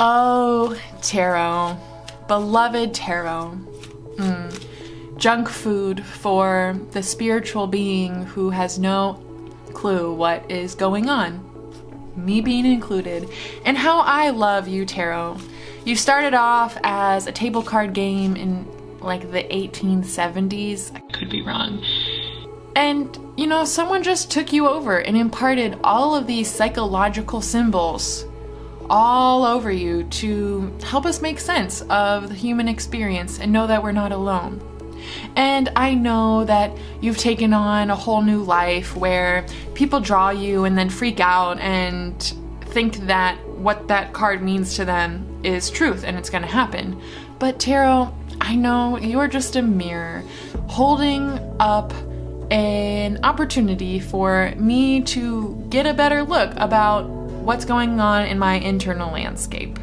Oh, tarot. Beloved tarot. Junk food for the spiritual being who has no clue what is going on. Me being included. And how I love you, tarot. You started off as a table card game in like the 1870s. I could be wrong. And, you know, someone just took you over and imparted all of these psychological symbols all over you to help us make sense of the human experience and know that we're not alone. And I know that you've taken on a whole new life where people draw you and then freak out and think that what that card means to them is truth and it's gonna happen. But tarot, I know you're just a mirror holding up an opportunity for me to get a better look about what's going on in my internal landscape.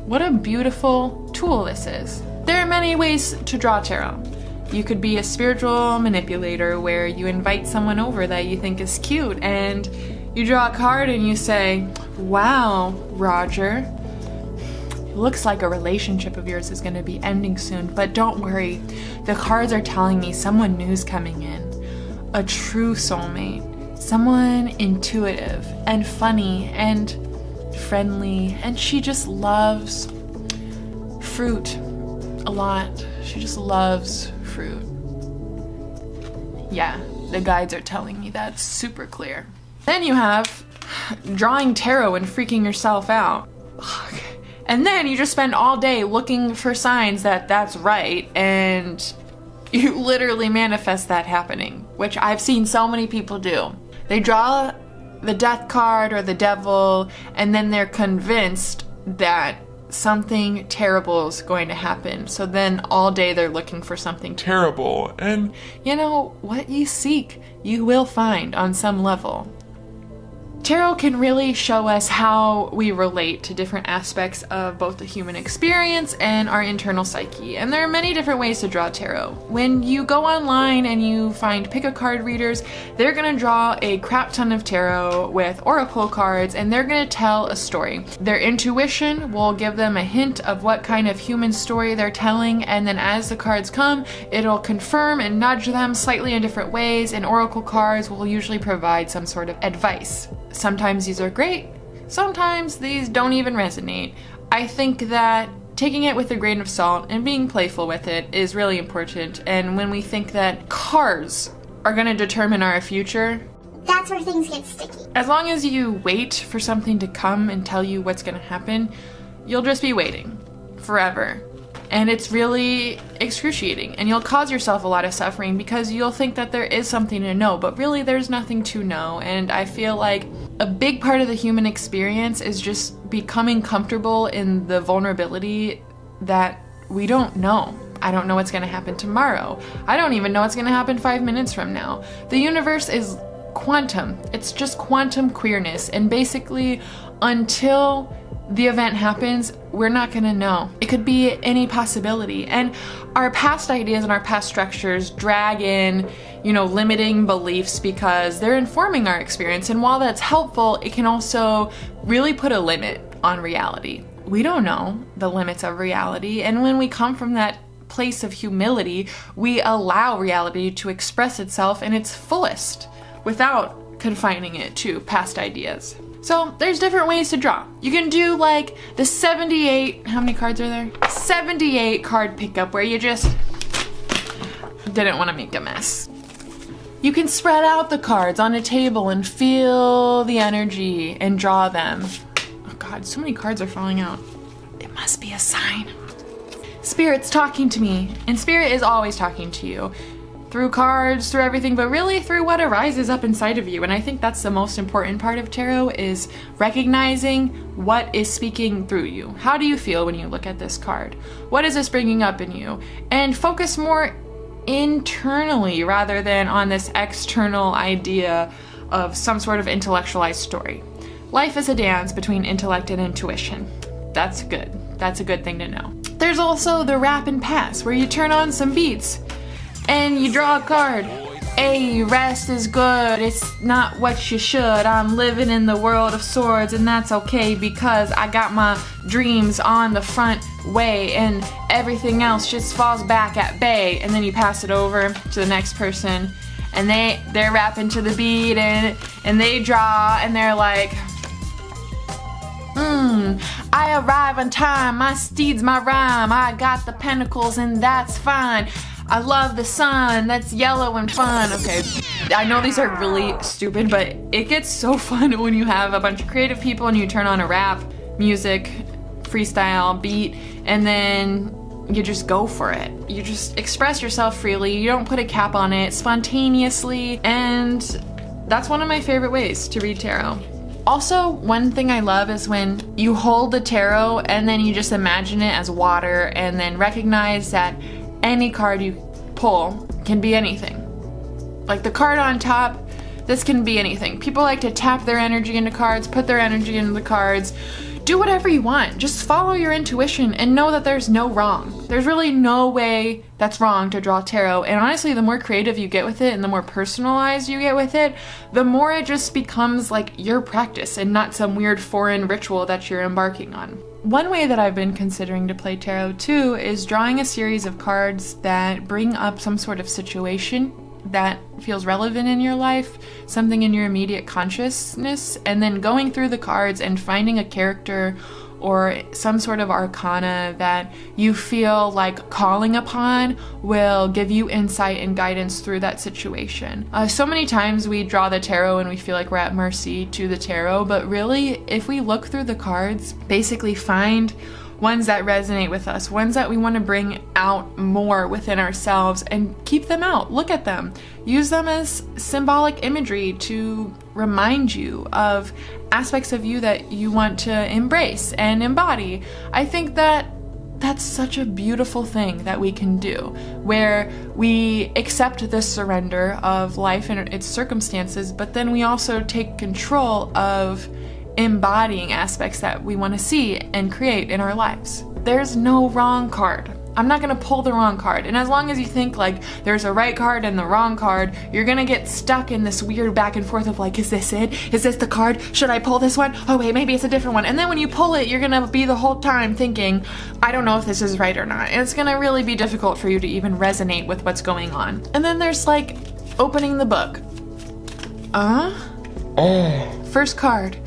What a beautiful tool this is. There are many ways to draw tarot. You could be a spiritual manipulator where you invite someone over that you think is cute and you draw a card and you say, wow, Roger, it looks like a relationship of yours is going to be ending soon, but don't worry. The cards are telling me someone new's coming in. A true soulmate. Someone intuitive and funny and friendly, and she just loves fruit a lot. She just loves fruit. Yeah, the guides are telling me that's super clear. Then you have drawing tarot and freaking yourself out. And then you just spend all day looking for signs that that's right, and you literally manifest that happening, which I've seen so many people do. They draw the death card or the devil, and then they're convinced that something terrible is going to happen. So then all day they're looking for something terrible. And you know, what you seek, you will find on some level. Tarot can really show us how we relate to different aspects of both the human experience and our internal psyche. And there are many different ways to draw tarot. When you go online and you find pick-a-card readers, they're gonna draw a crap ton of tarot with oracle cards, and they're gonna tell a story. Their intuition will give them a hint of what kind of human story they're telling, and then as the cards come, it'll confirm and nudge them slightly in different ways, and oracle cards will usually provide some sort of advice. Sometimes these are great, sometimes these don't even resonate. I think that taking it with a grain of salt and being playful with it is really important, and when we think that cards are going to determine our future, that's where things get sticky. As long as you wait for something to come and tell you what's going to happen, you'll just be waiting forever. And it's really excruciating, and you'll cause yourself a lot of suffering because you'll think that there is something to know, but really there's nothing to know. And I feel like a big part of the human experience is just becoming comfortable in the vulnerability that we don't know. I don't know what's going to happen tomorrow. I don't even know what's going to happen 5 minutes from now. The universe is quantum. It's just quantum queerness, and basically until the event happens, we're not gonna know. It could be any possibility. And our past ideas and our past structures drag in, limiting beliefs because they're informing our experience. And while that's helpful, it can also really put a limit on reality. We don't know the limits of reality. And when we come from that place of humility, we allow reality to express itself in its fullest without confining it to past ideas. So there's different ways to draw. You can do like the 78, how many cards are there? 78 card pickup where you just didn't want to make a mess. You can spread out the cards on a table and feel the energy and draw them. Oh God, so many cards are falling out. It must be a sign. Spirit's talking to me, and Spirit is always talking to you. Through cards, through everything, but really through what arises up inside of you. And I think that's the most important part of tarot, is recognizing what is speaking through you. How do you feel when you look at this card? What is this bringing up in you? And focus more internally rather than on this external idea of some sort of intellectualized story. Life is a dance between intellect and intuition. That's good. That's a good thing to know. There's also the rap and pass, where you turn on some beats and you draw a card Hey, rest is good, it's not what you should. I'm living in the world of swords, and that's okay because I got my dreams on the front way, and everything else just falls back at bay. And then you pass it over to the next person, and they're rapping to the beat, and they draw, and they're like, I arrive on time, my steed's my rhyme, I got the pentacles and that's fine. I love the sun, that's yellow and fun. Okay, I know these are really stupid, but it gets so fun when you have a bunch of creative people and you turn on a rap, music, freestyle, beat, and then you just go for it. You just express yourself freely, you don't put a cap on it, spontaneously, and that's one of my favorite ways to read tarot. Also, one thing I love is when you hold the tarot and then you just imagine it as water and then recognize that any card you pull can be anything. Like the card on top, this can be anything. People like to tap their energy into cards, put their energy into the cards. Do whatever you want. Just follow your intuition and know that there's no wrong. There's really no way that's wrong to draw tarot. And honestly, the more creative you get with it and the more personalized you get with it, the more it just becomes like your practice and not some weird foreign ritual that you're embarking on. One way that I've been considering to play tarot too is drawing a series of cards that bring up some sort of situation that feels relevant in your life, something in your immediate consciousness, and then going through the cards and finding a character or some sort of arcana that you feel like calling upon will give you insight and guidance through that situation. So many times we draw the tarot and we feel like we're at mercy to the tarot, but really if we look through the cards, basically find ones that resonate with us, ones that we want to bring out more within ourselves and keep them out. Look at them. Use them as symbolic imagery to remind you of aspects of you that you want to embrace and embody. I think that that's such a beautiful thing that we can do, where we accept the surrender of life and its circumstances, but then we also take control of embodying aspects that we want to see and create in our lives. There's no wrong card. I'm not going to pull the wrong card. And as long as you think like there's a right card and the wrong card, you're going to get stuck in this weird back and forth of like, is this it? Is this the card? Should I pull this one? Oh wait, maybe it's a different one. And then when you pull it, you're going to be the whole time thinking, I don't know if this is right or not. And it's going to really be difficult for you to even resonate with what's going on. And then there's like opening the book. First card.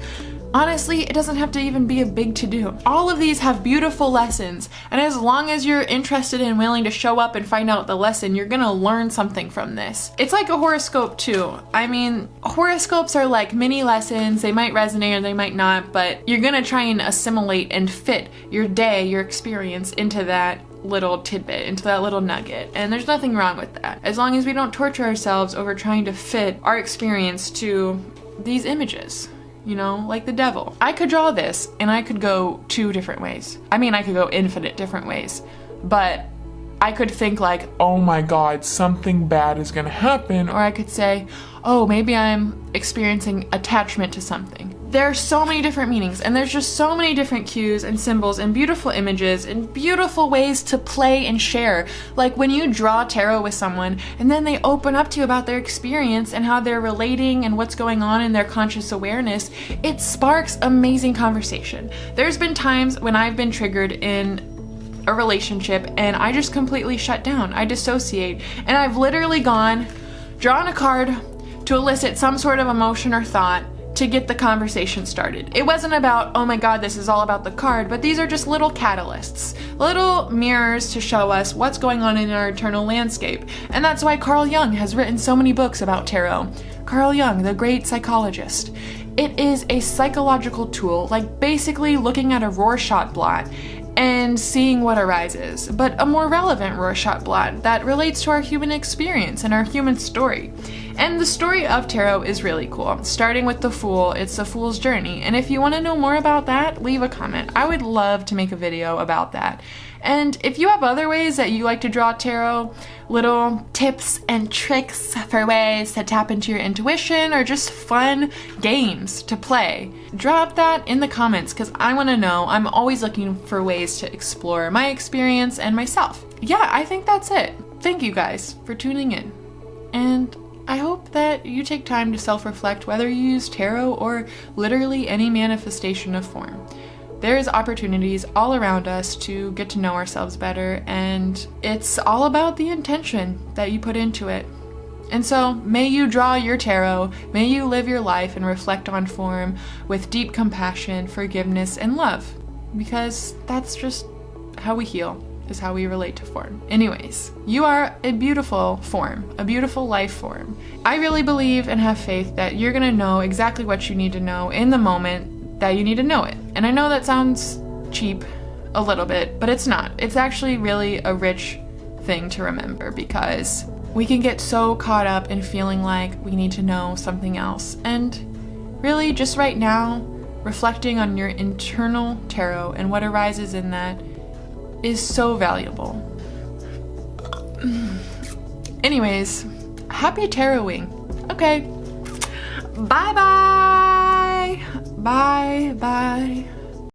Honestly, it doesn't have to even be a big to-do. All of these have beautiful lessons, and as long as you're interested and willing to show up and find out the lesson, you're gonna learn something from this. It's like a horoscope too. I mean, horoscopes are like mini lessons. They might resonate or they might not, but you're gonna try and assimilate and fit your day, your experience into that little tidbit, into that little nugget, and there's nothing wrong with that. As long as we don't torture ourselves over trying to fit our experience to these images. You know, like the devil. I could draw this and I could go 2 different ways. I mean, I could go infinite different ways, but I could think like, oh my God, something bad is gonna happen. Or I could say, oh, maybe I'm experiencing attachment to something. There are so many different meanings, and there's just so many different cues and symbols and beautiful images and beautiful ways to play and share. Like when you draw tarot with someone and then they open up to you about their experience and how they're relating and what's going on in their conscious awareness, it sparks amazing conversation. There's been times when I've been triggered in a relationship and I just completely shut down. I dissociate, and I've literally drawn a card to elicit some sort of emotion or thought to get the conversation started. It wasn't about, oh my God, this is all about the card, but these are just little catalysts, little mirrors to show us what's going on in our internal landscape. And that's why Carl Jung has written so many books about tarot. Carl Jung, the great psychologist. It is a psychological tool, like basically looking at a Rorschach blot and seeing what arises, but a more relevant Rorschach blot that relates to our human experience and our human story. And the story of tarot is really cool. Starting with the Fool, it's the Fool's journey. And if you want to know more about that, leave a comment. I would love to make a video about that. And if you have other ways that you like to draw tarot, little tips and tricks for ways to tap into your intuition or just fun games to play, drop that in the comments because I want to know. I'm always looking for ways to explore my experience and myself. Yeah, I think that's it. Thank you guys for tuning in. And I hope that you take time to self-reflect whether you use tarot or literally any manifestation of form. There's opportunities all around us to get to know ourselves better, and it's all about the intention that you put into it. And so, may you draw your tarot, may you live your life and reflect on form with deep compassion, forgiveness, and love. Because that's just how we heal, is how we relate to form. Anyways, you are a beautiful form, a beautiful life form. I really believe and have faith that you're gonna know exactly what you need to know in the moment that you need to know it. And I know that sounds cheap a little bit, but it's not. It's actually really a rich thing to remember, because we can get so caught up in feeling like we need to know something else. And really, just right now, reflecting on your internal tarot and what arises in that is so valuable. Anyways, happy taroting. Okay. Bye-bye. Bye.